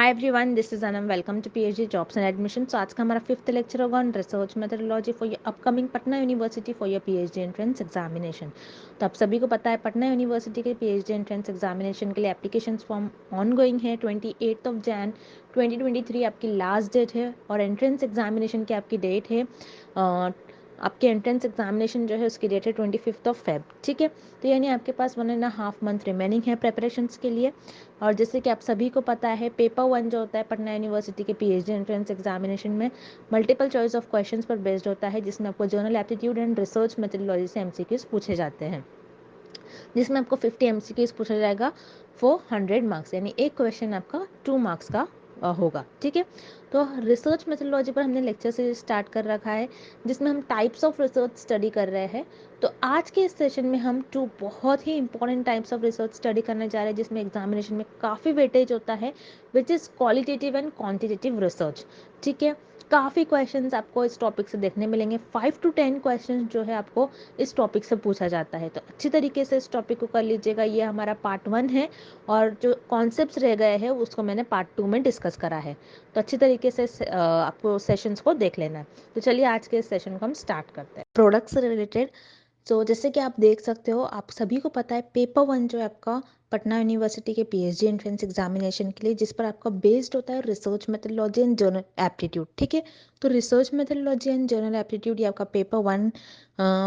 Hi everyone, this is Anam. Welcome to PhD jobs and admission. तो आज का हमारा फिफ्थ लेक्चर होगा on research methodology for your upcoming Patna university for your PhD entrance examination. तो आप सभी को पता है पटना यूनिवर्सिटी के पीएचडी एंट्रेंस एग्जामिनेशन के लिए एप्लीकेशन फॉर्म ऑन गोइंग है। 28 जैन 2023 आपकी लास्ट डेट है और एंट्रेंस एग्जामिनेशन की आपकी डेट है आपके एंट्रेंस एग्जामिनेशन जो है उसकी डेट है 25 फेब। ठीक है, तो यानी आपके पास 1.5 मंथ रिमेनिंग है प्रेपरेशंस के लिए। और जैसे कि आप सभी को पता है पेपर 1 जो होता है पटना यूनिवर्सिटी के पीएचडी एंट्रेंस एग्जामिनेशन में मल्टीपल चॉइस ऑफ क्वेश्चंस पर बेस्ड होता है, जिसमें आपको journal aptitude and research methodology से एमसीक्यूज पूछे जाते हैं, जिसमें आपको 50 एमसीक्यूज पूछा जाएगा फॉर 100 मार्क्स, यानी एक क्वेश्चन आपका 2 मार्क्स का होगा। ठीक है, तो रिसर्च मेथोडोलॉजी पर हमने लेक्चर से स्टार्ट कर रखा है, जिसमें हम टाइप्स ऑफ रिसर्च स्टडी कर रहे हैं। तो आज के इस सेशन में हम 2 बहुत ही important types of research study करने जा रहे हैं, जिसमें एग्जामिनेशन में काफ़ी वेटेज होता है, which is qualitative and quantitative research. ठीक है, काफ़ी क्वेश्चंस आपको इस टॉपिक से देखने मिलेंगे। 5 to 10 क्वेश्चंस जो है आपको इस टॉपिक से पूछा जाता है, तो अच्छी तरीके से इस टॉपिक को कर लीजिएगा। ये हमारा पार्ट 1 है और जो कॉन्सेप्ट्स रह गए हैं उसको मैंने पार्ट 2 में डिस्कस करा है, तो अच्छी तरीके से आपको सेशंस को देख लेना है। तो चलिए आज के इस सेशन को हम स्टार्ट करते हैं प्रोडक्ट से रिलेटेड। तो जैसे कि आप देख सकते हो, आप सभी को पता है पेपर 1 जो है आपका पटना यूनिवर्सिटी के पीएचडी एंट्रेंस एग्जामिनेशन के लिए, जिस पर आपका बेस्ड होता है research methodology and journal aptitude. ठीक है, तो research methodology and journal aptitude ये आपका पेपर 1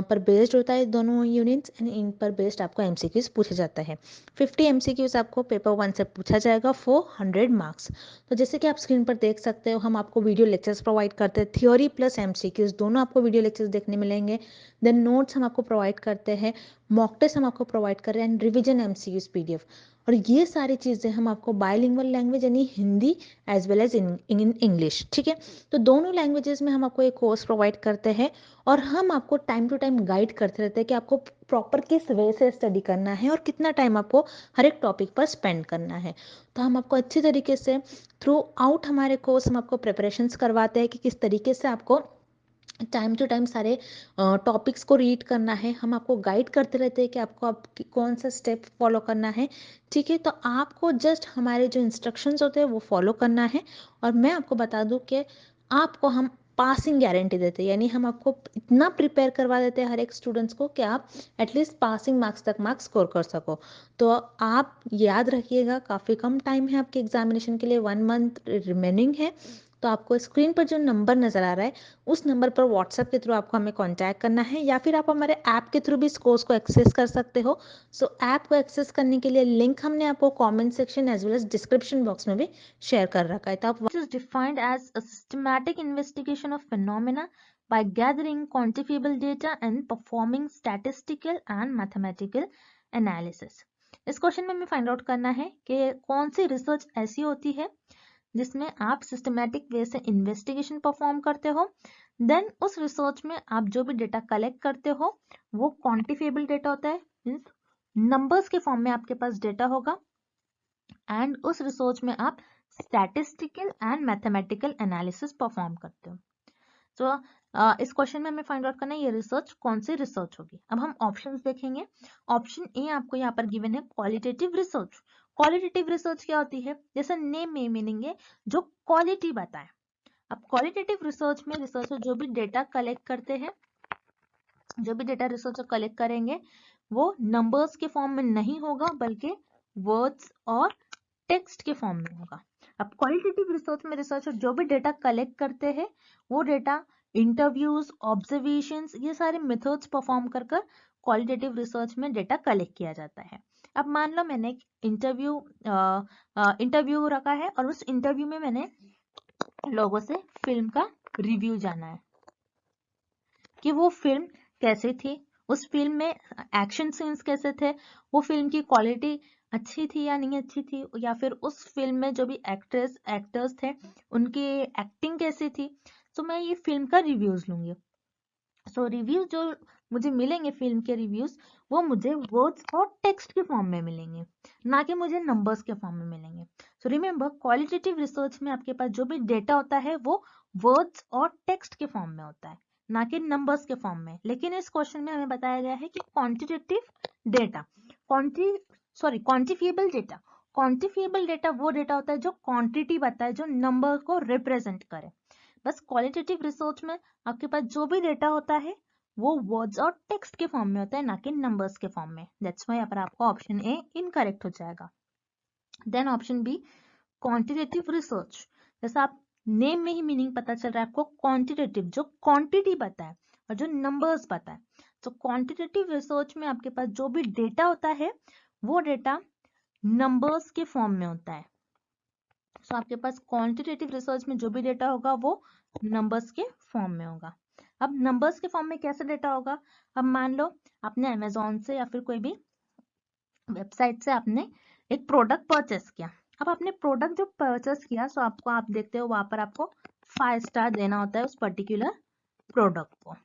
पर बेस्ड होता है, दोनों यूनिट्स, एंड इन पर बेस्ड आपको एमसीक्यूज पूछा जाता है। 50 एमसीक्यूज आपको पेपर 1 से पूछा जाएगा फॉर 100 मार्क्स। तो जैसे कि आप स्क्रीन पर देख सकते हो, हम आपको वीडियो लेक्चर्स प्रोवाइड करते हैं, थियोरी प्लस एमसीक्यूज दोनों आपको वीडियो लेक्चर्स देखने मिलेंगे। देन नोट्स हम आपको प्रोवाइड करते हैं, मॉक टेस्ट हम आपको प्रोवाइड कर रहे हैं, एंड रिवीजन एमसीक्यूज पीडीएफ। और ये सारी चीज़ें हम आपको बायलिंगुअल लैंग्वेज यानी Hindi as well as in English. ठीक है, तो दोनों लैंग्वेजेस में हम आपको एक कोर्स प्रोवाइड करते हैं और हम आपको टाइम टू टाइम गाइड करते रहते हैं कि आपको प्रॉपर किस वे से स्टडी करना है और कितना टाइम आपको हर एक टॉपिक पर स्पेंड करना है। तो हम आपको अच्छी तरीके से थ्रू आउट हमारे कोर्स हम आपको प्रिपरेशंस करवाते हैं कि किस तरीके से आपको टाइम टू टाइम सारे टॉपिक्स को रीड करना है। हम आपको गाइड करते रहते हैं कि आपको आप कौन सा स्टेप फॉलो करना है। ठीक है, तो आपको जस्ट हमारे जो इंस्ट्रक्शंस होते हैं वो फॉलो करना है। और मैं आपको बता दूं कि आपको हम पासिंग गारंटी देते हैं, यानी हम आपको इतना प्रिपेयर करवा देते हैं हर एक स्टूडेंट्स को कि आप एटलीस्ट पासिंग मार्क्स तक मार्क्स स्कोर कर सको। तो आप याद रखिएगा, काफ़ी कम टाइम है आपके एग्जामिनेशन के लिए, 1 मंथ रिमेनिंग है। तो आपको स्क्रीन पर जो नंबर नज़र आ रहा है उस नंबर पर व्हाट्सएप के थ्रू आपको हमें कांटेक्ट करना है, या फिर आप हमारे ऐप के थ्रू भी इस कोर्स को एक्सेस कर सकते हो। सो ऐप को एक्सेस करने के लिए लिंक हमने आपको comment section as well as description box में भी शेयर कर रखा है। तो आप is defined as a systematic investigation of phenomena by gathering quantifiable data and performing statistical and mathematical analysis। इस क्वेश्चन में हमें फाइंड आउट करना है कि कौन सी रिसर्च ऐसी होती है जिसमें आप सिस्टमैटिक वे से इन्वेस्टिगेशन परफॉर्म करते हो। देन उस रिसर्च में आप जो भी डेटा कलेक्ट करते हो वो क्वांटिफिएबल डेटा होता है, मींस नंबर्स के फॉर्म में आपके पास डेटा होगा। एंड उस रिसर्च में आप statistical and mathematical analysis perform करते हो। तो इस क्वेश्चन में हमें फाइंड आउट करना है ये रिसर्च कौन सी रिसर्च होगी। अब हम ऑप्शंस देखेंगे। ऑप्शन ए आपको यहाँ पर गिवन है क्वालिटेटिव रिसर्च। क्वालिटेटिव रिसर्च क्या होती है, जैसे नेम में मीनिंग है जो क्वालिटी बताए। अब क्वालिटेटिव रिसर्च में रिसर्चर जो भी डेटा कलेक्ट करते हैं, जो भी डेटा रिसर्चर कलेक्ट करेंगे वो नंबर्स के फॉर्म में नहीं होगा बल्कि वर्ड्स और टेक्स्ट के फॉर्म में होगा। अब क्वालिटेटिव रिसर्च में रिसर्चर जो भी डेटा कलेक्ट करते हैं वो डेटा इंटरव्यूज, ऑब्जर्वेशंस, ये सारे मेथड्स परफॉर्म कर कर क्वालिटेटिव रिसर्च में डेटा कलेक्ट किया जाता है। अब मान लो मैंने एक इंटरव्यू रखा है और उस इंटरव्यू में मैंने लोगों से फिल्म का रिव्यू जाना है कि वो फिल्म कैसी थी, उस फिल्म में एक्शन सीन्स कैसे थे, वो फिल्म की क्वालिटी अच्छी थी या नहीं अच्छी थी, या फिर उस फिल्म में जो भी एक्टर्स थे उनकी एक्टिंग कैसी थी। तो मैं ये फिल्म का रिव्यूज लूंगी। सो रिव्यूज जो मुझे मिलेंगे फिल्म के रिव्यूज वो मुझे वर्ड्स और टेक्स्ट के फॉर्म में मिलेंगे, ना कि मुझे नंबर्स के फॉर्म में मिलेंगे। सो रिमेम्बर क्वालिटेटिव रिसर्च में आपके पास जो भी डेटा होता है वो वर्ड्स और टेक्स्ट के फॉर्म में होता है, ना कि नंबर्स के फॉर्म में। लेकिन इस क्वेश्चन में हमें बताया गया है कि quantitative data quantifiable data quantifiable data वो डेटा होता है जो क्वांटिटी बताए, जो नंबर को रिप्रेजेंट करे। बस क्वालिटेटिव रिसर्च में आपके पास जो भी डेटा होता है वो वर्ड्स और टेक्स्ट के फॉर्म में होता है, ना कि नंबर्स के फॉर्म में। दैट्स व्हाई यहाँ पर आपका ऑप्शन ए इनकरेक्ट हो जाएगा। Then option B quantitative research, जैसा आप नेम में ही मीनिंग पता चल रहा है आपको, क्वांटिटेटिव जो क्वांटिटी बताए और जो नंबर्स बताए। तो क्वांटिटेटिव रिसर्च में आपके पास जो भी डेटा होता है वो डेटा नंबर्स के फॉर्म में होता है। सो आपके पास क्वांटिटेटिव रिसर्च में जो भी डेटा होगा वो नंबर्स के फॉर्म में होगा। अब नंबर्स के फॉर्म में कैसे डेटा होगा? अब मान लो आपने अमेजोन से या फिर कोई भी वेबसाइट से आपने एक प्रोडक्ट परचेस किया। अब आपने प्रोडक्ट जो परचेस किया, सो आपको, आप देखते हो वहां पर आपको 5 स्टार देना होता है उस पर्टिकुलर प्रोडक्ट को।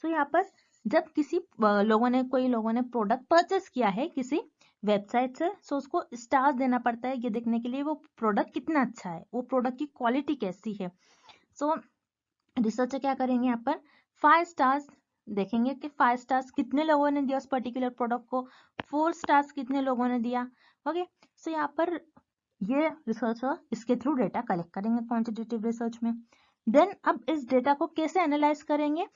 सो यहाँ पर जब किसी कोई लोगों ने प्रोडक्ट परचेस किया है किसी वेबसाइट से, सो उसको स्टार्स देना पड़ता है ये देखने के लिए वो प्रोडक्ट कितना अच्छा है, वो प्रोडक्ट की क्वालिटी कैसी है। सो रिसर्चर क्या करेंगे, यहाँ पर 5 स्टार्स देखेंगे कि 5 स्टार्स कितने लोगों ने दिया उस पर्टिकुलर प्रोडक्ट को, 4 स्टार्स कितने लोगों ने दिया। ओके, सो यहाँ पर ये रिसर्चर इसके थ्रू डेटा कलेक्ट करेंगे क्वांटिटेटिव रिसर्च में। देन अब इस डेटा को कैसे एनालाइज करेंगे?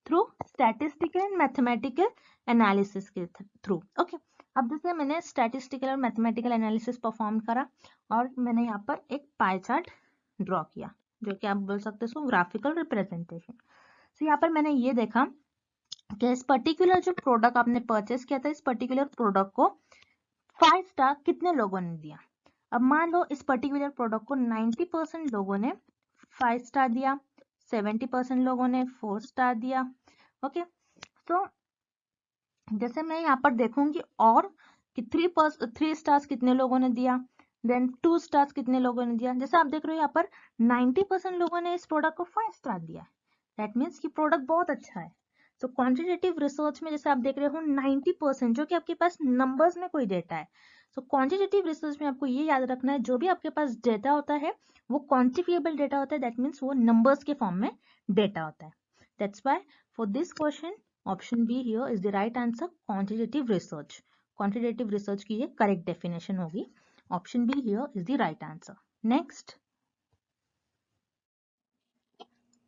Through statistical and mathematical analysis के थ्रू। ओके, अब जैसे मैंने स्टैटिस्टिकल और मैथमेटिकल एनालिसिस परफॉर्म करा और मैंने यहाँ पर एक पाई चार्ट ड्रॉ किया, जो कि आप बोल सकते हो ग्राफिकल रिप्रेजेंटेशन। तो यहाँ पर मैंने ये देखा कि इस पर्टिकुलर जो प्रोडक्ट आपने परचेस किया था, इस पर्टिकुलर प्रोडक्ट को 5 स्टार कितने लोगों ने दिया। अब मान लो इस पर्टिकुलर प्रोडक्ट को 90% लोगों ने 5 स्टार दिया, 70% लोगों ने 4 स्टार दिया। ओके, तो जैसे मैं यहाँ पर देखूंगी और कि 3 स्टार्स कितने लोगों ने दिया, देन 2 स्टार्स कितने लोगों ने दिया। जैसे आप देख रहे हो यहाँ पर 90% लोगों ने इस प्रोडक्ट को 5 स्टार दिया, दैट मीन्स कि प्रोडक्ट बहुत अच्छा है। तो क्वांटिटेटिव रिसर्च में जैसे आप देख रहे हो 90%, जो कि आपके पास नंबर्स में कोई डेटा है। तो क्वांटिटेटिव रिसर्च में आपको ये याद रखना है, जो भी आपके पास डेटा होता है वो क्वांटिफिएबल डेटा होता है, दैट मीन्स वो नंबर्स के फॉर्म में डेटा होता है। That's why for this question option be here is the right answer, quantitative research. Quantitative research की ये करेक्ट डेफिनेशन होगी। Option be here is the right answer. Next,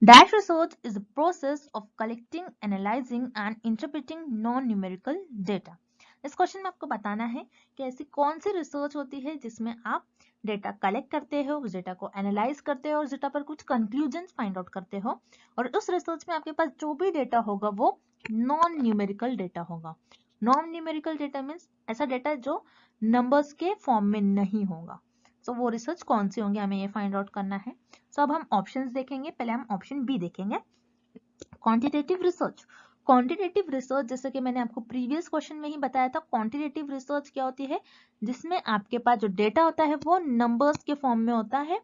dash research is the process of collecting, analyzing and interpreting non-numerical data. इस question में आपको बताना है कि ऐसी कौन सी रिसर्च होती है जिसमें आप डेटा कलेक्ट करते हो, उस डेटा को एनालाइज करते हो और उस डेटा पर कुछ कंक्लूजन्स फाइंड आउट करते हो, और उस रिसर्च में आपके पास जो भी डेटा होगा वो नॉन न्यूमेरिकल डेटा होगा। नॉन न्यूमेरिकल डेटा मीन्स ऐसा डेटा जो नंबर्स के फॉर्म में नहीं होगा। तो वो रिसर्च कौन सी होंगी, हमें ये फाइंड आउट करना है। सो अब हम ऑप्शंस देखेंगे। पहले हम ऑप्शन बी देखेंगे, क्वांटिटेटिव रिसर्च। क्वांटिटेटिव रिसर्च, जैसे कि मैंने आपको प्रीवियस क्वेश्चन में ही बताया था, क्वांटिटेटिव रिसर्च क्या होती है, जिसमें आपके पास जो डेटा होता है वो नंबर्स के फॉर्म में होता है,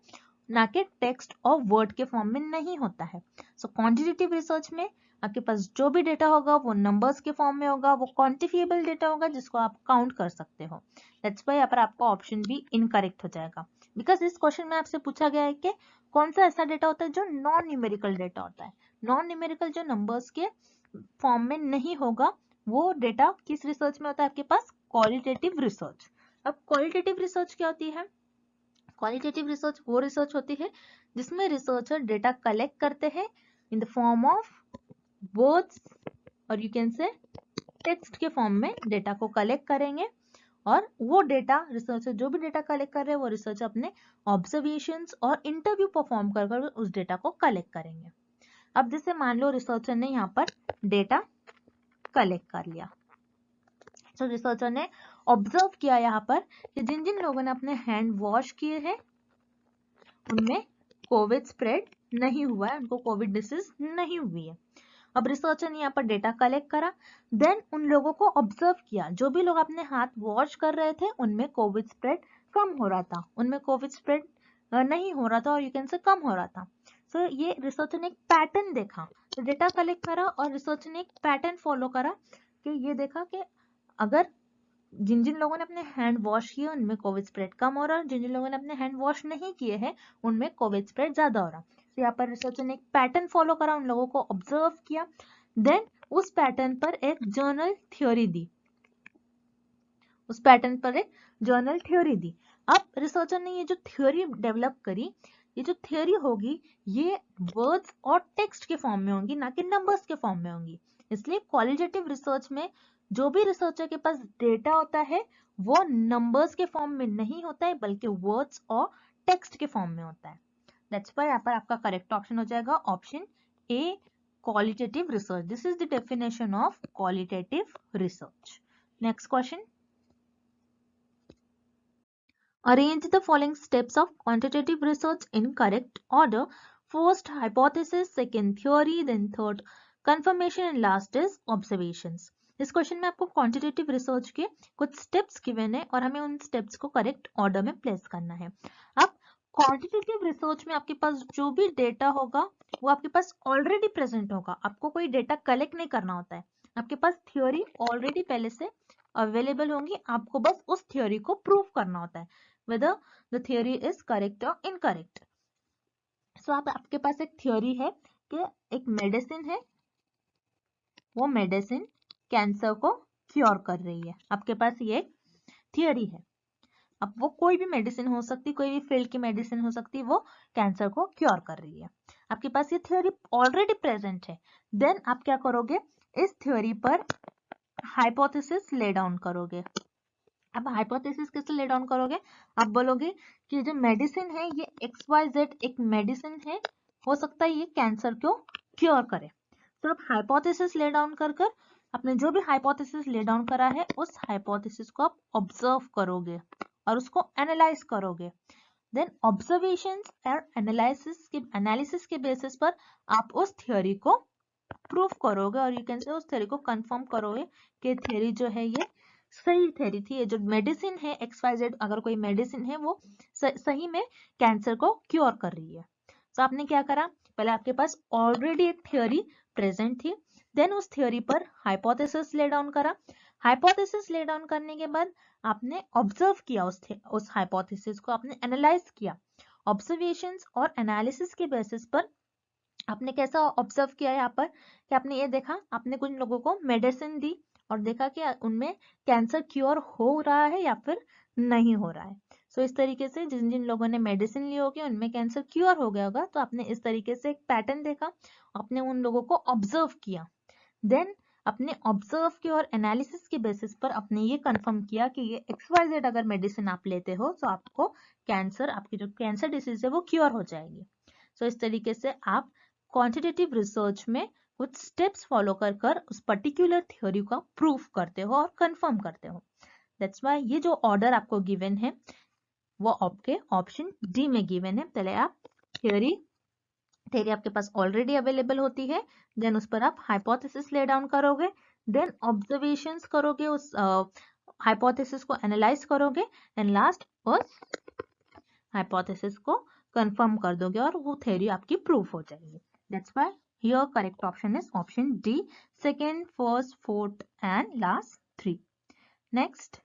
ना कि टेक्स्ट और वर्ड के फॉर्म में नहीं होता है। सो क्वांटिटेटिव रिसर्च में आपके पास जो भी डेटा होगा वो नंबर्स के फॉर्म में होगा, वो क्वांटिफिएबल डेटा होगा जिसको आप काउंट कर सकते हो। दैट्स व्हाई यहाँ पर आपका ऑप्शन बी इनकरेक्ट हो जाएगा, बिकॉज इस क्वेश्चन में आपसे पूछा गया है कि कौन सा ऐसा डेटा होता है जो नॉन न्यूमेरिकल डेटा होता है। नॉन न्यूमेरिकल जो नंबर्स के फॉर्म में नहीं होगा, वो डेटा किस रिसर्च में होता है आपके पास, क्वालिटेटिव रिसर्च। अब क्वालिटेटिव रिसर्च क्या होती है? क्वालिटेटिव रिसर्च वो रिसर्च होती है जिसमें रिसर्चर डेटा कलेक्ट करते हैं in the form of words और यू कैन से टेक्स्ट के फॉर्म में डेटा को कलेक्ट करेंगे, और वो डेटा रिसर्चर जो भी डेटा कलेक्ट कर रहे हैं वो रिसर्चर अपने ऑब्जर्वेशंस और इंटरव्यू परफॉर्म कर उस डेटा को कलेक्ट करेंगे। अब जैसे मान लो रिसर्चर ने यहाँ पर डेटा कलेक्ट कर लिया, तो रिसर्चर ने ऑब्जर्व किया यहाँ पर कि जिन जिन लोगों ने अपने हैंड वॉश किए हैं उनमें कोविड स्प्रेड नहीं हुआ है, उनको कोविड डिसीज नहीं हुई है। अब रिसर्चर ने यहाँ पर डेटा कलेक्ट करा, देन उन लोगों को ऑब्जर्व किया, जो भी लोग अपने हाथ वॉश कर रहे थे उनमें कोविड स्प्रेड कम हो रहा था, उनमें कोविड स्प्रेड नहीं हो रहा था और यू कैन से कम हो रहा था। सो ये रिसर्चर ने एक पैटर्न देखा, तो डेटा कलेक्ट करा और रिसर्चर ने एक पैटर्न फॉलो करा कि ये देखा कि अगर जिन जिन लोगों ने अपने हैंड वॉश किए उनमें कोविड स्प्रेड कम हो रहा है, जिन जिन लोगों ने अपने हैंड वॉश नहीं किए हैं उनमें कोविड स्प्रेड ज्यादा हो रहा है। तो यहाँ पर रिसर्चर ने एक पैटर्न फॉलो करा, उन लोगों को ऑब्जर्व किया, देन उस पैटर्न पर एक जनरल थ्योरी दी, उस पैटर्न पर एक जर्नल थ्योरी दी। अब रिसर्चर ने ये जो थ्योरी डेवलप करी, ये जो थ्योरी होगी ये वर्ड्स और टेक्स्ट के फॉर्म में होंगी, ना कि नंबर्स के फॉर्म में होंगी। इसलिए क्वालिटेटिव रिसर्च में जो भी रिसर्चर के पास डेटा होता है वो नंबर्स के फॉर्म में नहीं होता है, बल्कि वर्ड्स और टेक्स्ट के फॉर्म में होता है। दैट्स व्हाई यहाँ पर आपका करेक्ट ऑप्शन हो जाएगा option A, qualitative research. This is the definition of qualitative research. Next question. Arrange the following steps of quantitative research in correct order. First, hypothesis, second, theory, then third, confirmation, and last is observations. इस question में आपको quantitative research के कुछ steps given है और हमें उन steps को करेक्ट ऑर्डर में प्लेस करना है। अब क्वांटिटेटिव रिसर्च में आपके पास जो भी डेटा होगा वो आपके पास ऑलरेडी प्रेजेंट होगा, आपको कोई डेटा कलेक्ट नहीं करना होता है। आपके पास थ्योरी ऑलरेडी पहले से अवेलेबल होंगी, आपको बस उस थ्योरी को प्रूव करना होता है whether the theory is correct or incorrect. So आपके पास एक थ्योरी है कि एक मेडिसिन है, वो मेडिसिन कैंसर को क्योर कर रही है, आपके पास ये थ्योरी है। अब वो कोई भी मेडिसिन हो सकती, कोई भी फील्ड की मेडिसिन हो सकती, वो कैंसर को क्योर कर रही है। आपके पास ये थ्योरी ऑलरेडी प्रेजेंट है। देन आप क्या करोगे, इस थ्योरी पर हाइपोथेसिस ले डाउन करोगे। अब हाइपोथेसिस कैसे ले डाउन करोगे, आप बोलोगे कि जो मेडिसिन है ये XYZ एक मेडिसिन है, हो सकता है ये कैंसर को क्योर करे। तो आप हाइपोथेसिस ले डाउन कर कर आपने जो भी हाइपोथेसिस ले डाउन करा है उस हाइपोथेसिस को आप ऑब्जर्व करोगे और उसको एनालाइज करोगे। देन ऑब्जर्वेशंस और एनालिसिस के बेसिस पर आप उस थ्योरी को प्रूफ करोगे और यू कैन से उस थ्योरी को कंफर्म करोगे कि थ्योरी जो है ये सही थ्योरी थी। ये जो मेडिसिन है XYZ, अगर कोई मेडिसिन है वो सही में कैंसर को क्योर कर रही है। तो आपने क्या करा, पहले आपके पास ऑलरेडी एक थ्योरी प्रेजेंट थी, देन उस थ्योरी पर हाइपोथेसिस ले डाउन करा। हाइपोथेसिस ले डाउन करने के बाद आपने ऑब्जर्व किया, उस हाइपोथेसिस को आपने एनालाइज किया। ऑब्जर्वेशंस और एनालिसिस के बेसिस पर आपने कैसा ऑब्जर्व किया यहाँ पर कि आपने ये देखा, आपने कुछ लोगों को मेडिसिन दी और देखा कि उनमें कैंसर क्योर हो रहा है या फिर नहीं हो रहा है। सो इस तरीके से जिन जिन लोगों ने मेडिसिन ली होगी उनमें कैंसर क्योर हो गया होगा। तो आपने इस तरीके से एक पैटर्न देखा, आपने उन लोगों को ऑब्जर्व किया। देन अपने ऑब्जर्व के और एनालिसिस के बेसिस पर आपने ये कंफर्म किया कि ये XYZ अगर मेडिसिन आप लेते हो तो आपको कैंसर, आपकी जो कैंसर डिसीज है वो क्योर हो जाएगी। सो इस तरीके से आप क्वांटिटेटिव रिसर्च में कुछ स्टेप्स फॉलो कर कर उस पर्टिकुलर थ्योरी का प्रूफ करते हो और कंफर्म करते हो। दैट्स व्हाई ये जो ऑर्डर आपको गिवन है वो आपके ऑप्शन डी में गिवन है। पहले आप थ्योरी आपके पास ऑलरेडी अवेलेबल होती है, देन उस पर आप हाइपोथेसिस ले डाउन करोगे, देन ऑब्जर्वेशंस करोगे, उस हाइपोथेसिस को एनालाइज करोगे, एंड लास्ट उस हाइपोथेसिस को कंफर्म कर दोगे और वो थ्योरी आपकी प्रूफ हो जाएगी। That's why here correct option is option D, second, first, fourth and last 3. Next,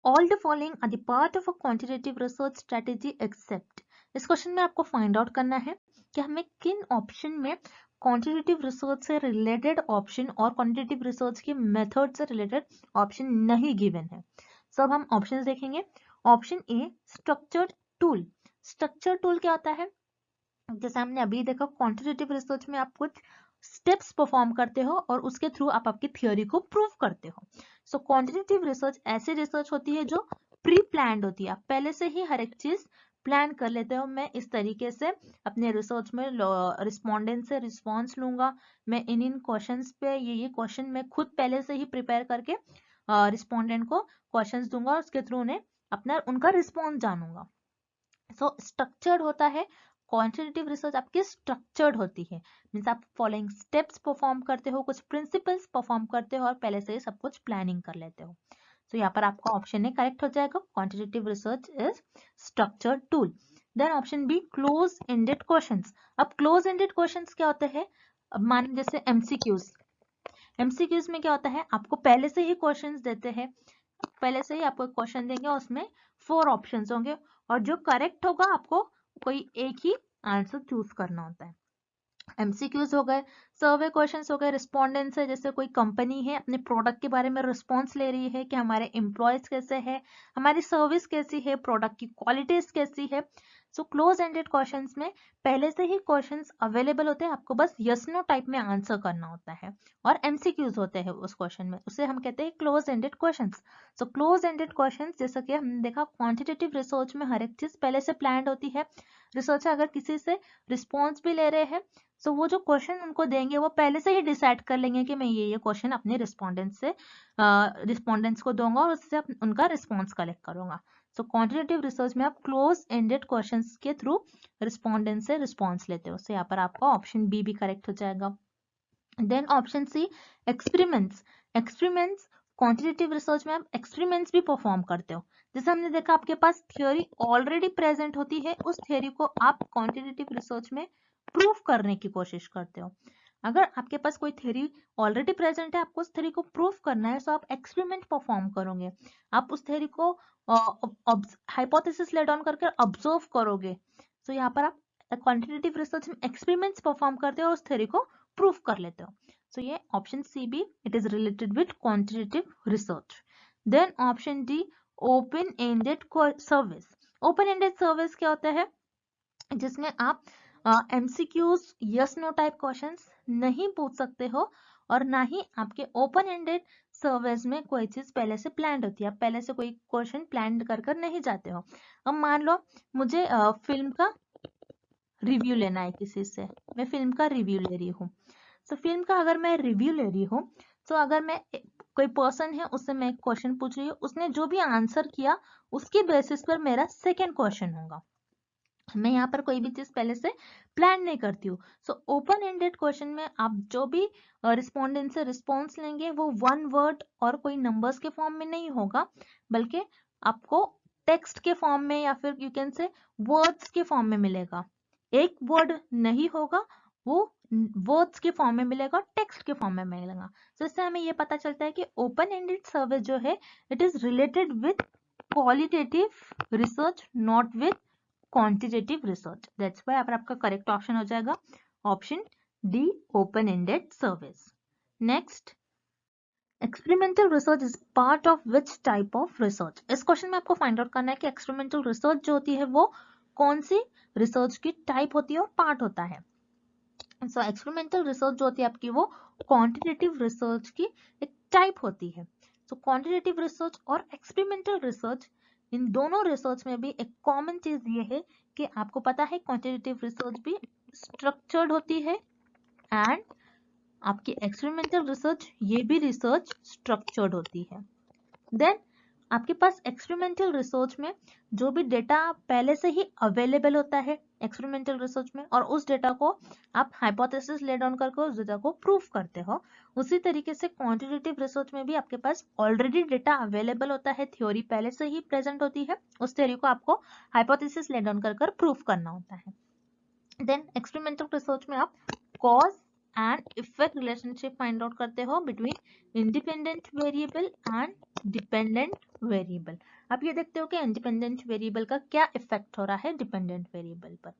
all the following are the part of a quantitative research strategy except. इस क्वेश्चन में आपको फाइंड आउट करना है कि हमें किन ऑप्शन में क्वांटिटेटिव रिसर्च से रिलेटेड ऑप्शन और क्वांटिटेटिव रिसर्च के मेथड से रिलेटेड ऑप्शन नहीं गिवन है। सब हम ऑप्शंस देखेंगे। Option A, structured tool. Structure tool क्या होता है, जैसे हमने अभी देखा क्वांटिटेटिव रिसर्च में आप कुछ स्टेप्स परफॉर्म करते हो और उसके थ्रू आप आपकी थ्योरी को प्रूव करते हो। सो क्वांटिटेटिव रिसर्च ऐसी रिसर्च होती है जो प्री प्लान्ड होती है, आप पहले से ही हर एक चीज प्लान कर लेते हो। मैं इस तरीके से अपने रिसर्च में रिस्पोंडेंट से रिस्पॉन्स लूंगा, मैं इन क्वेश्चंस पे ये क्वेश्चन मैं खुद पहले से ही प्रिपेयर करके रिस्पोंडेंट को क्वेश्चंस दूंगा और उसके थ्रू उन्हें अपना उनका रिस्पॉन्स जानूंगा। सो स्ट्रक्चर्ड होता है क्वांटिटेटिव रिसर्च, आपकी स्ट्रक्चर्ड होती है, मींस आप फॉलोइंग स्टेप्स परफॉर्म करते हो, कुछ प्रिंसिपल्स परफॉर्म करते हो और पहले से ही सब कुछ प्लानिंग कर लेते हो। तो यहाँ पर आपका ऑप्शन ए करेक्ट हो जाएगा, quantitative research is structured tool. Then option B, close ended questions. अब क्लोज एंडेड क्वेश्चंस क्या होते हैं, मान जैसे एमसीक्यूज। एमसीक्यूज में क्या होता है, आपको पहले से ही क्वेश्चंस देते हैं, पहले से ही आपको क्वेश्चन देंगे, उसमें 4 ऑप्शंस होंगे और जो करेक्ट होगा आपको कोई एक ही आंसर चूज करना होता है। एमसीक्यूज हो गए, सर्वे क्वेश्चंस हो गए, रिस्पोंडेंट्स है, जैसे कोई कंपनी है अपने प्रोडक्ट के बारे में रिस्पॉन्स ले रही है कि हमारे एम्प्लॉयज कैसे हैं, हमारी सर्विस कैसी है, प्रोडक्ट की क्वालिटीज कैसी है। सो क्लोज एंडेड क्वेश्चंस में पहले से ही क्वेश्चंस अवेलेबल होते हैं, आपको बस यस नो टाइप में आंसर करना होता है, और एमसीक्यूज होते हैं उस क्वेश्चन में, उसे हम कहते हैं close ended questions. So close ended questions, जैसा कि हमने देखा क्वांटिटेटिव रिसर्च में हर एक चीज पहले से प्लान्ड होती है। रिसर्चर अगर किसी से रिस्पॉन्स भी ले रहे हैं, सो वो जो क्वेश्चन उनको देंगे वो पहले से ही डिसाइड कर लेंगे कि मैं ये क्वेश्चन अपने रिस्पोंडेंट्स को दूंगा और उससे उनका रिस्पॉन्स कलेक्ट करूंगा। सो क्वांटिटेटिव रिसर्च में आप क्लोज एंडेड क्वेश्चंस के थ्रू रिस्पोंडेंट से रिस्पॉन्स लेते हो। सो यहाँ पर आपका ऑप्शन बी भी करेक्ट हो जाएगा। Then option C, experiments. Experiments quantitative research में आप एक्सपेरिमेंट्स भी परफॉर्म करते हो। जैसे हमने देखा आपके पास थ्योरी ऑलरेडी प्रेजेंट होती है, उस थ्योरी को आप क्वांटिटेटिव रिसर्च में प्रूफ करने की कोशिश करते हो। अगर आपके पास कोई थ्योरी ऑलरेडी प्रेजेंट है, आपको उस थ्योरी को प्रूफ करना है, तो आप एक्सपेरिमेंट परफॉर्म करोगे। आप उस थ्योरी को हाइपोथेसिस ले डाउन करके ऑब्जर्व करोगे। तो यहाँ पर आप क्वांटिटेटिव रिसर्च में एक्सपेरिमेंट्स परफॉर्म करते हो और उस थ्योरी को प्रूफ कर लेते हो। सो ये ऑप्शन सी भी, it is related with quantitative research. Then option D, open ended service. Open ended service क्या होता है? जिसमें आप MCQs yes no type questions नहीं पूछ सकते हो, और ना ही आपके ओपन एंडेड सर्विस में कोई चीज पहले से प्लान होती है, आप पहले से कोई क्वेश्चन प्लान कर नहीं जाते हो। अब मान लो मुझे फिल्म का रिव्यू लेना है किसी से, मैं फिल्म का रिव्यू ले रही हूँ। तो फिल्म का अगर मैं रिव्यू ले रही हूँ, तो अगर मैं कोई पर्सन है उससे मैं एक क्वेश्चन पूछ रही हूँ, उसने जो भी आंसर किया उसके बेसिस पर मेरा सेकेंड क्वेश्चन होगा। मैं यहाँ पर कोई भी चीज पहले से प्लान नहीं करती हूँ। सो ओपन एंडेड क्वेश्चन में आप जो भी रिस्पोंडेंट से रिस्पॉन्स लेंगे वो वन वर्ड और कोई नंबर्स के फॉर्म में नहीं होगा, बल्कि आपको टेक्स्ट के फॉर्म में या फिर यू कैन से वर्ड्स के फॉर्म में मिलेगा। एक वर्ड नहीं होगा, वो वर्ड्स के फॉर्म में मिलेगा, टेक्स्ट के फॉर्म में मिलेगा। तो इससे हमें ये पता चलता है कि ओपन एंडेड सर्वे जो है it is related with qualitative research, not with quantitative research. That's why आपका करेक्ट ऑप्शन हो जाएगा option D, open ended service. Next, experimental research is part of which type of research. इस question में आपको find out करना है कि experimental research जो होती है वो कौन सी रिसर्च की टाइप होती है और पार्ट होता है। सो एक्सपेरिमेंटल रिसर्च जो होती है आपकी वो क्वांटिटेटिव रिसर्च की एक टाइप होती है। सो क्वांटिटेटिव रिसर्च और एक्सपेरिमेंटल रिसर्च, इन दोनों रिसर्च में भी एक कॉमन चीज ये है कि आपको पता है क्वांटिटेटिव रिसर्च भी स्ट्रक्चर्ड होती है, एंड आपकी एक्सपेरिमेंटल रिसर्च ये भी रिसर्च स्ट्रक्चर्ड होती है। देन आपके पास एक्सपेरिमेंटल रिसर्च में जो भी डेटा पहले से ही अवेलेबल होता है एक्सपेरिमेंटल रिसर्च में, और उस डेटा को आप हाइपोथेसिस ले डाउन करके उस डेटा को प्रूफ करते हो, उसी तरीके से क्वांटिटेटिव रिसर्च में भी आपके पास ऑलरेडी डेटा अवेलेबल होता है, थ्योरी पहले से ही प्रेजेंट होती है, उस थ्योरी को आपको हाइपोथेसिस ले डाउन कर प्रूफ करना होता है। देन एक्सपेरिमेंटल रिसर्च में आप cause and effect relationship find out करते हो between independent variable and dependent variable. आप ये देखते हो कि इंडिपेंडेंट वेरिएबल का क्या इफेक्ट हो रहा है डिपेंडेंट वेरिएबल पर।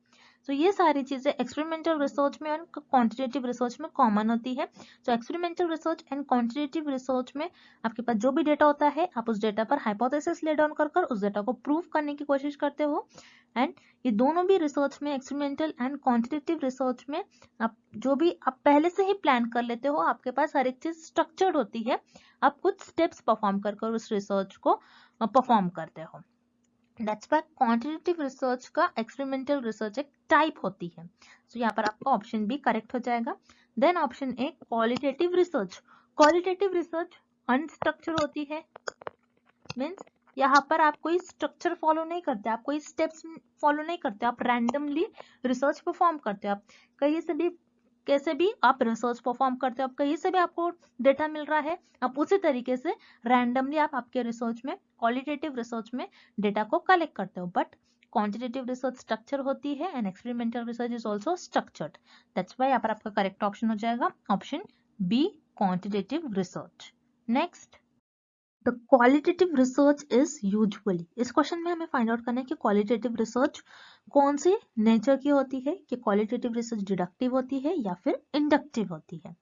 तो ये सारी चीजें एक्सपेरिमेंटल रिसर्च में और क्वांटिटेटिव रिसर्च में कॉमन होती है। तो experimental research and quantitative research में आपके पास जो भी डेटा होता है, आप उस डेटा पर हाइपोथेसिस ले डाउन कर उस डेटा को प्रूफ करने की कोशिश करते हो। एंड ये दोनों भी रिसर्च में, एक्सपेरिमेंटल एंड क्वांटिटेटिव रिसर्च में, आप जो भी आप पहले से ही प्लान कर लेते हो, आपके पास हर एक चीज स्ट्रक्चर्ड होती है, आप कुछ स्टेप्स परफॉर्म कर उस रिसर्च को परफॉर्म करते हो। दैट्स व्हाई क्वांटिटेटिव रिसर्च का एक्सपेरिमेंटल रिसर्च एक टाइप होती है। सो यहाँ पर आपका ऑप्शन बी करेक्ट हो जाएगा। Then option A, qualitative research. Qualitative research unstructured होती है, मीन्स यहाँ पर आप कोई स्ट्रक्चर फॉलो नहीं करते, आप कोई स्टेप्स फॉलो नहीं करते, आप रैंडमली रिसर्च परफॉर्म करते हो। आप कहीं से भी कैसे भी आप रिसर्च परफॉर्म करते हो, आप कहीं से भी आपको डेटा मिल रहा है, आप उसी तरीके से रैंडमली आप आपके रिसर्च में, क्वालिटेटिव रिसर्च में डेटा को कलेक्ट करते हो। बट क्वांटिटेटिव रिसर्च स्ट्रक्चर होती है and experimental research is also structured. That's why यहाँ पर आपका करेक्ट ऑप्शन हो जाएगा option B, quantitative research. Next, the qualitative research is usually, इस क्वेश्चन में हमें फाइंड आउट करना है कि क्वालिटेटिव रिसर्च कौन सी नेचर की होती है, कि क्वालिटेटिव रिसर्च डिडक्टिव होती है या फिर इंडक्टिव होती है।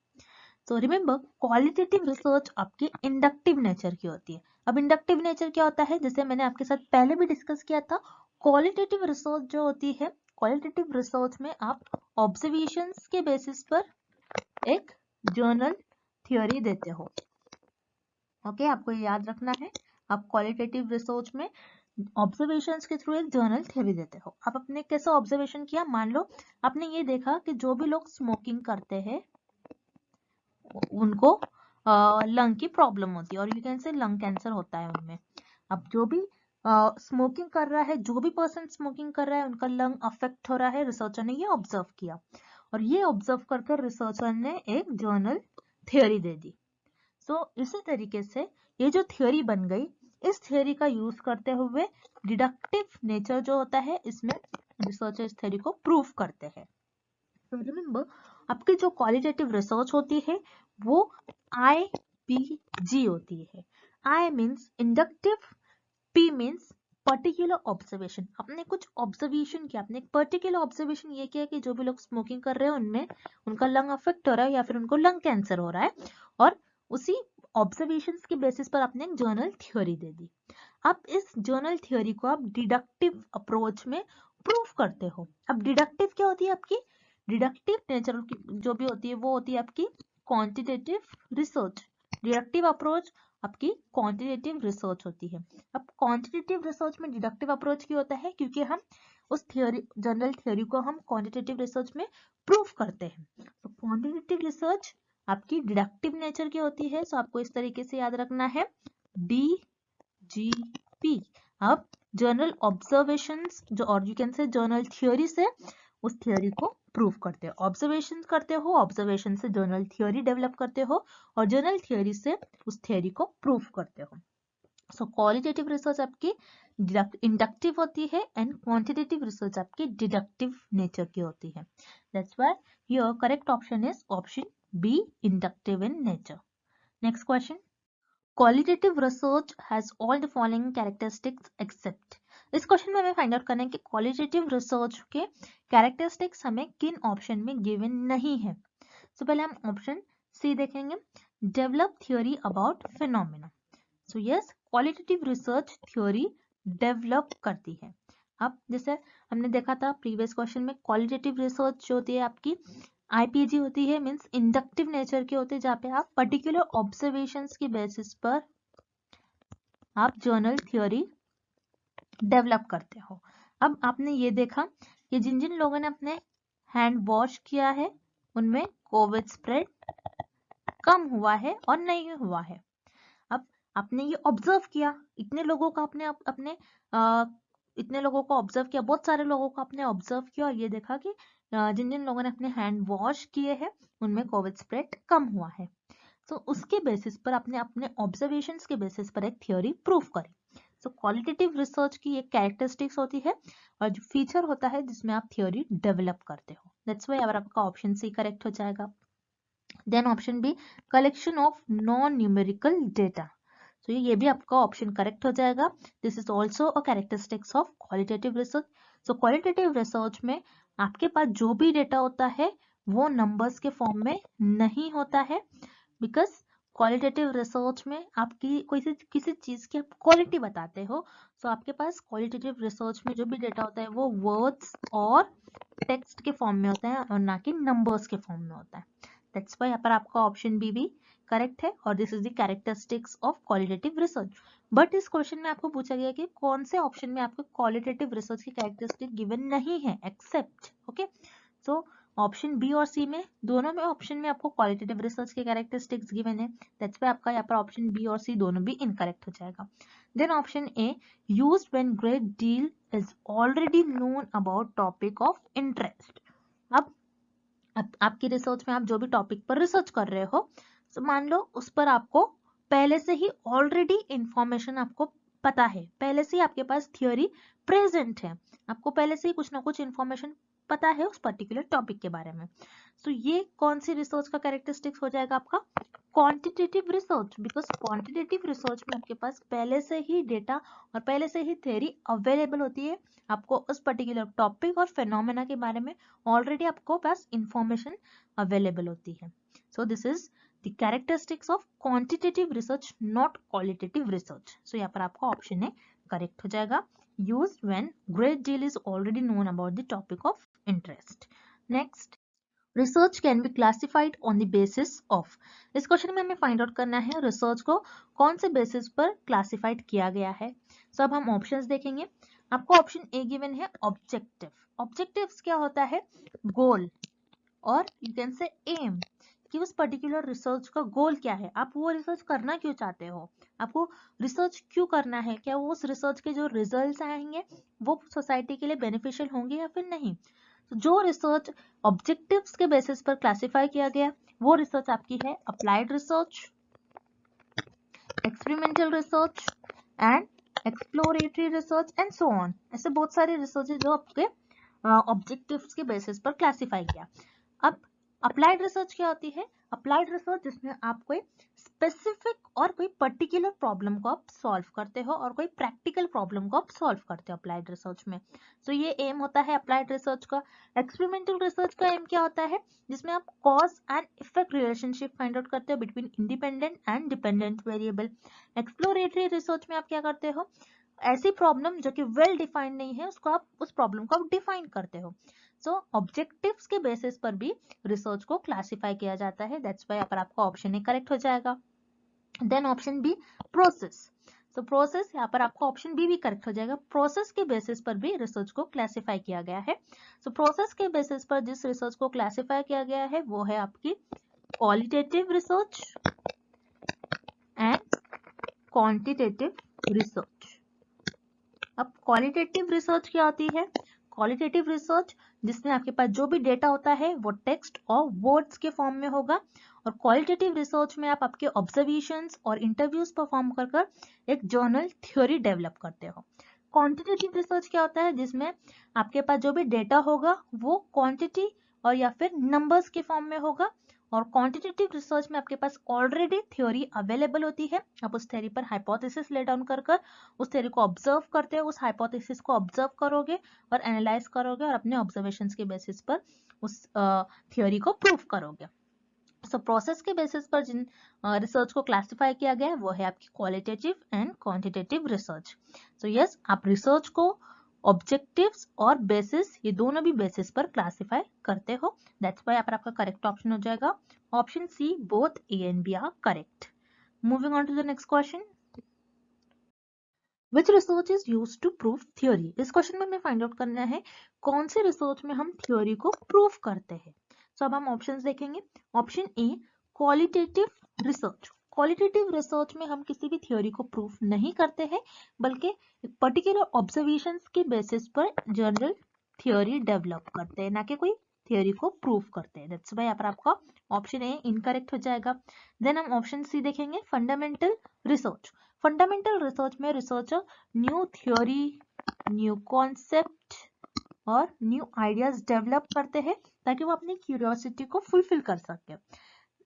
सो रिमेंबर, क्वालिटेटिव रिसर्च आपकी इंडक्टिव नेचर की होती है। अब इंडक्टिव नेचर क्या होता है, जैसे मैंने आपके साथ पहले भी डिस्कस किया था, क्वालिटेटिव रिसर्च जो होती है, क्वालिटेटिव रिसर्च में आप ऑब्जर्वेशंस के बेसिस पर एक जर्नल थ्योरी देते हो। ओके, आपको ये याद रखना है, आप क्वालिटेटिव रिसर्च में ऑब्जर्वेशंस के थ्रू एक जर्नल थ्योरी देते हो। आप अपने कैसे ऑब्जर्वेशन किया, मान लो आपने ये देखा कि जो भी लोग स्मोकिंग करते हैं उनको लंग की प्रॉब्लम होती है, और you can say lung cancer होता है उनमें। अब जो भी स्मोकिंग कर रहा है, जो भी पर्सन स्मोकिंग कर रहा है, उनका लंग अफेक्ट हो रहा है, रिसर्चर ने ये ऑब्जर्व किया, और ये ऑब्जर्व करके रिसर्चर ने एक जर्नल थ्योरी दे दी। सो इसी तरीके से ये जो थ्योरी बन गई, इस थ्योरी का यूज करते हुए डिडक्टिव नेचर जो होता है, इसमें रिसर्चर इस थ्योरी को प्रूव करते हैं। तो रिमेंबर, आपकी जो क्वालिटेटिव रिसर्च होती है वो IPG होती है। I means inductive, P means particular observation. आपने कुछ ऑब्जर्वेशन किया, आपने एक पर्टिकुलर ऑब्जर्वेशन ये किया कि जो भी लोग स्मोकिंग कर रहे हैं उनमें उनका लंग अफेक्ट हो रहा है या फिर उनको लंग कैंसर हो रहा है, और उसी ऑब्जर्वेशंस के बेसिस पर आपने एक जर्नल थ्योरी दे दी। अब इस जर्नल थ्योरी को आप डिडक्टिव अप्रोच में प्रूव करते हो। अब डिडक्टिव क्या होती है आपकी, डिडक्टिव नेचर जो भी होती है वो होती है आपकी क्वांटिटेटिव रिसर्च। डिडक्टिव अप्रोच आपकी क्वांटिटेटिव रिसर्च होती है। अब क्वांटिटेटिव रिसर्च में डिडक्टिव अप्रोच क्यों होता है, क्योंकि हम उस थ्योरी, जनरल थ्योरी को हम क्वांटिटेटिव रिसर्च में प्रूव करते हैं। तो क्वांटिटेटिव रिसर्च आपकी डिडक्टिव नेचर की होती है। सो आपको इस तरीके से याद रखना है, DGP। अब जर्नल ऑब्जर्वेशंस जो, और you can say journal theory से उस थ्योरी को प्रूव करते हो। ऑब्जर्वेशन करते हो, ऑब्जर्वेशन से जर्नल थ्योरी डेवलप करते हो, और जर्नल थ्योरी से उस थ्योरी को प्रूव करते हो। सो क्वालिटेटिव रिसर्च आपकी इंडक्टिव होती है एंड क्वांटिटेटिव रिसर्च आपकी डिडक्टिव नेचर की होती है। That's why your correct option is option B, inductive in nature. Next question, qualitative research has all the following characteristics except. इस क्वेश्चन में हमें फाइंड आउट करना है कि क्वालिटेटिव रिसर्च के कैरेक्टरिस्टिक्स हमें किन ऑप्शन में गिवन नहीं है। सो पहले हम ऑप्शन सी देखेंगे, develop theory about phenomena. So yes, qualitative research theory develop करती है। अब जैसे हमने देखा था प्रीवियस क्वेश्चन में, क्वालिटेटिव रिसर्च जो होती है आपकी IPG होती है, मींस इंडक्टिव नेचर की होती है, जहाँ पे आप पर्टिकुलर ऑब्जर्वेशंस की बेसिस पर आप जर्नल थ्योरी डेवलप करते हो। अब आपने ये देखा कि जिन जिन लोगों ने अपने हैंड वॉश किया है उनमें कोविड स्प्रेड कम हुआ है और नहीं हुआ है। अब आपने ये ऑब्जर्व किया, इतने लोगों का आपने अपने इतने लोगों को ऑब्जर्व किया, बहुत सारे लोगों को आपने ऑब्जर्व किया, और ये देखा कि जिन जिन लोगों ने अपने हैंड वॉश किए हैं उनमें कोविड स्प्रेड कम हुआ है। तो उसके बेसिस पर आपने अपने ऑब्जर्वेशंस के बेसिस पर एक थ्योरी प्रूव करी। सो क्वालिटेटिव रिसर्च की एक कैरेक्टरिस्टिक्स होती है और जो फीचर होता है जिसमें आप थ्योरी डेवलप करते हो। दैट्स व्हाई अब आपका ऑप्शन सी करेक्ट हो जाएगा। Then option B, collection of non numerical data. तो ये भी आपका ऑप्शन करेक्ट हो जाएगा। This is also a characteristics of qualitative research. So qualitative research में आपके पास जो भी डेटा होता है वो नंबर्स के फॉर्म में नहीं होता है, बिकॉज क्वालिटेटिव रिसर्च में आपकी किसी चीज की आप क्वालिटी बताते हो। सो आपके पास क्वालिटेटिव रिसर्च में जो भी डेटा होता है वो वर्ड्स और टेक्स्ट के फॉर्म में होता है और ना कि नंबर्स के फॉर्म में होता है। दैट्स व्हाई यहाँ पर आपका ऑप्शन बी भी करेक्ट है, और this is the characteristics of qualitative research. But इस क्वेश्चन में आपको पूछा गया कि कौन से ऑप्शन में आपको क्वालिटेटिव रिसर्च की कैरेक्टरिस्टिक गिवन नहीं है, except. Okay, so option B और सी में, दोनों में ऑप्शन में आपको क्वालिटेटिव रिसर्च के कैरेक्टरिस्टिक्स गिवन है। दैट्स व्हाई आपका यहाँ पर ऑप्शन बी और सी दोनों भी इनकरेक्ट हो जाएगा। Then option A, used when great deal is already known about topic of interest. अब आपकी रिसर्च में आप जो भी टॉपिक पर रिसर्च कर रहे हो, तो मान लो उस पर आपको पहले से ही ऑलरेडी इंफॉर्मेशन आपको पता है, पहले से ही आपके पास थ्योरी प्रेजेंट है, आपको पहले से ही कुछ ना कुछ इंफॉर्मेशन पता है उस पर्टिकुलर टॉपिक के बारे में। तो ये कौन सी रिसर्च का कैरेक्टरिस्टिक्स हो जाएगा आपका, quantitative research, because quantitative research में आपके पास पहले से ही डेटा और पहले से ही थ्योरी अवेलेबल होती है, आपको उस पर्टिकुलर टॉपिक और फिनोमेना के बारे में ऑलरेडी आपको पास इंफॉर्मेशन अवेलेबल होती है. So this is the characteristics of quantitative research, not qualitative research. So यहाँ पर आपका ऑप्शन ए करेक्ट हो जाएगा. Used when great deal is already known about the topic of interest. Next, research can be classified on the basis of. इस question में हमें find out करना है रिसर्च को कौन से बेसिस पर क्लासिफाइड किया गया है. सो अब हम ऑप्शंस देखेंगे. आपको ऑप्शन ए गिवन है ऑब्जेक्टिव. ऑब्जेक्टिव्स क्या होता है? गोल और यू कैन से एम, कि उस पर्टिकुलर रिसर्च का गोल क्या है, आप वो रिसर्च करना क्यों चाहते हो, आपको रिसर्च क्यों करना है, क्या वो उस रिसर्च के जो रिजल्ट्स आएंगे वो सोसाइटी के लिए बेनिफिशियल होंगे या फिर नहीं. तो जो रिसर्च ऑब्जेक्टिव्स के बेसिस पर क्लासिफाई किया गया वो रिसर्च आपकी है applied research, experimental research and exploratory research and so on. ऐसे बहुत सारे रिसर्च जो आपके ऑब्जेक्टिव्स के बेसिस पर क्लासिफाई किया. अब अप्लाइड रिसर्च क्या होती है? अप्लाइड रिसर्च जिसमें आप कोई स्पेसिफिक और कोई पर्टिकुलर प्रॉब्लम को आप सॉल्व करते हो और कोई प्रैक्टिकल प्रॉब्लम को आप सॉल्व करते हो अप्लाइड रिसर्च में. सो ये एम होता है अप्लाइड रिसर्च का. एक्सपेरिमेंटल रिसर्च का एम क्या होता है? जिसमें आप cause and effect relationship find out करते हो between independent and dependent variable. Exploratory research में आप क्या करते हो? ऐसी प्रॉब्लम जो कि वेल डिफाइंड नहीं है उसको आप उस प्रॉब्लम को आप डिफाइन करते हो. सो ऑब्जेक्टिव्स के बेसिस पर भी रिसर्च को क्लासिफाई किया जाता है. दैट्स व्हाई पर आपका ऑप्शन ए करेक्ट हो जाएगा. Then option B process. So process यहाँ पर आपका ऑप्शन बी भी करेक्ट हो जाएगा. प्रोसेस के बेसिस पर भी रिसर्च को क्लासिफाई किया गया है. सो प्रोसेस के बेसिस पर जिस रिसर्च को क्लासिफाई किया गया है वो है आपकी qualitative research and quantitative research. अब क्वालिटेटिव रिसर्च क्या होती है? क्वालिटेटिव रिसर्च जिसमें आपके पास जो भी डेटा होता है वो टेक्स्ट और वर्ड्स के फॉर्म में होगा, और क्वालिटेटिव रिसर्च में आप आपके ऑब्जर्वेशंस और इंटरव्यूज परफॉर्म कर कर एक जर्नल थ्योरी डेवलप करते हो. क्वांटिटेटिव रिसर्च क्या होता है? जिसमें आपके पास जो भी डेटा होगा वो क्वांटिटी और या फिर नंबर्स के फॉर्म में होगा, और क्वांटिटेटिव रिसर्च में आपके पास ऑलरेडी थ्योरी अवेलेबल होती है, आप उस थ्योरी पर हाइपोथेसिस ले डाउन कर कर उस थ्योरी को ऑब्जर्व करते हो, उस हाइपोथेसिस को ऑब्जर्व करोगे और एनालाइज करोगे और अपने ऑब्जर्वेशंस के बेसिस पर उस थ्योरी को प्रूव करोगे. सो प्रोसेस के बेसिस पर जिन रिसर्च को क्लासिफाई किया गया है वो है आपकी qualitative and quantitative research. So yes, आप रिसर्च को ऑब्जेक्टिव्स और बेसिस ये दोनों भी बेसिस पर क्लासिफाई करते हो. दैट्स व्हाई यहाँ पर आपका करेक्ट ऑप्शन हो जाएगा option C. Both A and B are correct. Moving on to the next question. Which research is used to prove theory? इस क्वेश्चन में हमें फाइंड आउट करना है कौन से रिसर्च में हम थ्योरी को प्रूव करते हैं. सो अब हम ऑप्शंस देखेंगे. Option A qualitative research. Qualitative research में हम किसी भी थ्योरी को प्रूफ नहीं करते हैं बल्कि पर्टिकुलर ऑब्जर्वेशंस के बेसिस पर जनरल थ्योरी डेवलप करते हैं, ना कि कोई थ्योरी को प्रूफ करते हैं. दैट्स व्हाई यहाँ पर आपका ऑप्शन ए इनकरेक्ट हो जाएगा. देन हम ऑप्शन सी देखेंगे फंडामेंटल रिसर्च. फंडामेंटल रिसर्च में researcher new theory, new concept और न्यू आइडियाज डेवलप करते हैं ताकि वो अपनी क्यूरियोसिटी को फुलफिल कर सके.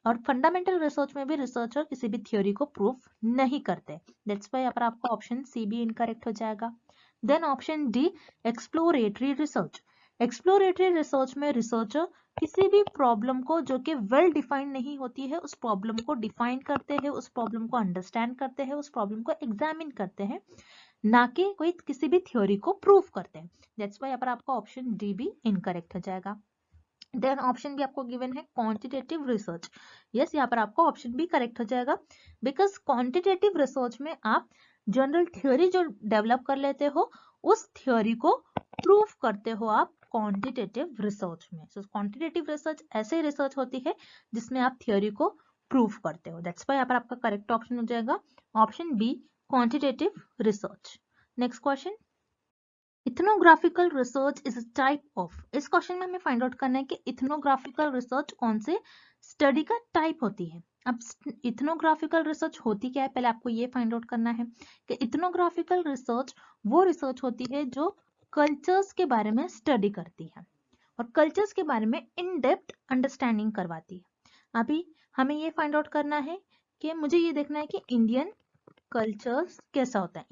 और फंडामेंटल रिसर्च में भी रिसर्चर किसी भी थ्योरी को प्रूफ नहीं करते. दैट्स व्हाई यहाँ पर आपका ऑप्शन सी भी इनकरेक्ट हो जाएगा. Then option D exploratory research. Exploratory research में रिसर्चर किसी भी प्रॉब्लम को जो कि वेल डिफाइंड नहीं होती है उस प्रॉब्लम को डिफाइन करते हैं, उस प्रॉब्लम को अंडरस्टैंड करते हैं, उस प्रॉब्लम को एग्जामिन करते हैं, ना कि कोई किसी भी थ्योरी को प्रूफ करते हैं. दैट्स व्हाई यहाँ पर आपका ऑप्शन डी भी इनकरेक्ट हो जाएगा. देन ऑप्शन भी आपको गिवन है क्वांटिटेटिव रिसर्च. यस, यहाँ पर आपका ऑप्शन भी करेक्ट हो जाएगा बिकॉज क्वांटिटेटिव रिसर्च में आप जनरल थ्योरी जो डेवलप कर लेते हो उस थ्योरी को प्रूफ करते हो आप क्वांटिटेटिव रिसर्च में. सो क्वांटिटेटिव रिसर्च ऐसे रिसर्च होती है जिसमें आप थ्योरी को प्रूफ करते हो. दैट्स व्हाई यहाँ पर आपका करेक्ट ऑप्शन हो जाएगा option B quantitative research. Next question. Ethnographical research is a type of. इस क्वेश्चन में हमें फाइंड आउट करना है कि इथनोग्राफिकल रिसर्च कौन से स्टडी का टाइप होती है. अब इथनोग्राफिकल रिसर्च होती क्या है पहले आपको ये फाइंड आउट करना है कि इथनोग्राफिकल रिसर्च वो रिसर्च होती है जो कल्चर्स के बारे में स्टडी करती है और कल्चर्स के बारे में इन डेप्थ अंडरस्टैंडिंग करवाती है. अभी हमें ये फाइंड आउट करना है कि मुझे ये देखना है कि इंडियन कल्चर्स कैसा होता है,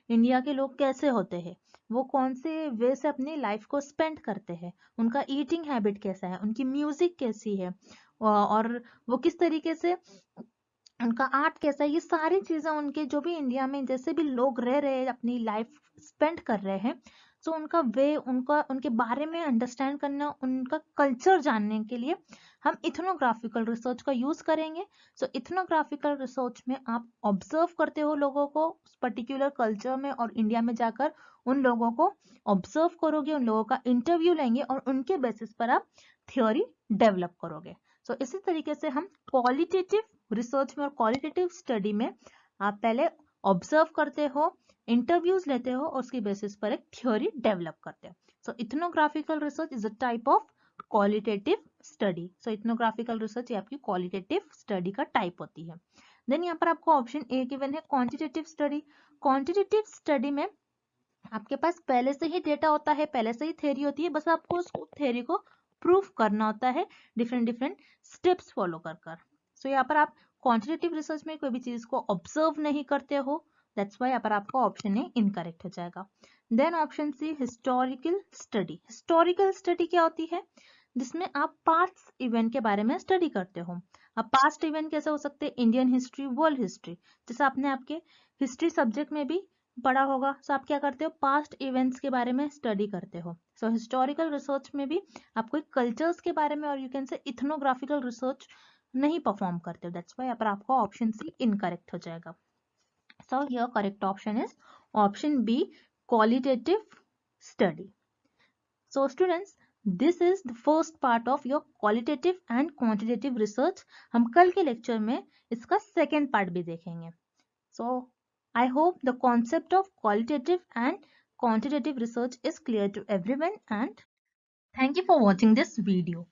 इंडिया के लोग कैसे होते हैं, वो कौन से वे से अपनी लाइफ को स्पेंड करते हैं, उनका ईटिंग हैबिट कैसा है, उनकी म्यूजिक कैसी है, और वो किस तरीके से उनका आर्ट कैसा है, ये सारी चीजें उनके जो भी इंडिया में जैसे भी लोग रह रहे हैं अपनी लाइफ स्पेंड कर रहे हैं, तो उनका वे उनका उनके बारे में अंडरस्टैंड करना, उनका कल्चर जानने के लिए हम इथनोग्राफिकल रिसर्च का यूज करेंगे। सो इथनोग्राफिकल रिसर्च में आप ऑब्जर्व करते हो लोगों को पर्टिकुलर कल्चर में, और इंडिया में जाकर उन लोगों को ऑब्जर्व करोगे, उन लोगों का इंटरव्यू लेंगे और उनके बेसिस पर आप थ्योरी डेवलप करोगे। सो इसी तरीके से हम क्वालिटेटिव रिसर्च में और क्वालिटेटिव स्टडी में आप पहले ऑब्जर्व करते हो, इंटरव्यूज लेते हो और उसकी बेसिस पर एक थ्योरी डेवलप करते हो। So ethnographical research is a type of qualitative study. So ethnographical research ये आपकी क्वालिटेटिव स्टडी का टाइप होती है। देन यहाँ पर आपको ऑप्शन ए गिवन है क्वांटिटेटिव स्टडी। क्वांटिटेटिव स्टडी में आपके पास पहले से ही डेटा होता है, पहले से ही थ्योरी होती है, बस आपको उस थ्योरी को प्रूफ करना होता है डिफरेंट डिफरेंट स्टेप्स फॉलो कर कर। सो यहाँ पर आप क्वांटिटेटिव रिसर्च में कोई भी चीज को ऑब्जर्व नहीं करते हो, दैट्स वाई यहाँ पर आपका ऑप्शन ए इनकरेक्ट हो जाएगा। Then option C historical study. Historical study क्या होती है? जिसमें आप पास्ट इवेंट के बारे में स्टडी करते हो। अब पास्ट इवेंट कैसे हो सकते हैं? इंडियन हिस्ट्री, वर्ल्ड हिस्ट्री, जैसे आपने आपके हिस्ट्री सब्जेक्ट में भी पढ़ा होगा। सो आप क्या करते हो? पास्ट इवेंट्स के बारे में स्टडी करते हो। सो हिस्टोरिकल रिसर्च में भी आप कोई कल्चर्स के बारे में और यू कैन से इथनोग्राफिकल रिसर्च नहीं परफॉर्म करते हो, दैट्स वाई यहाँ पर आपका ऑप्शन सी इनकरेक्ट हो जाएगा। So your correct option is option B, qualitative study. So students, this is the first part of your qualitative and quantitative research. हम कल के लेक्चर में इसका सेकेंड पार्ट भी देखेंगे। So I hope the concept of qualitative and quantitative research is clear to everyone, and thank you for watching this video.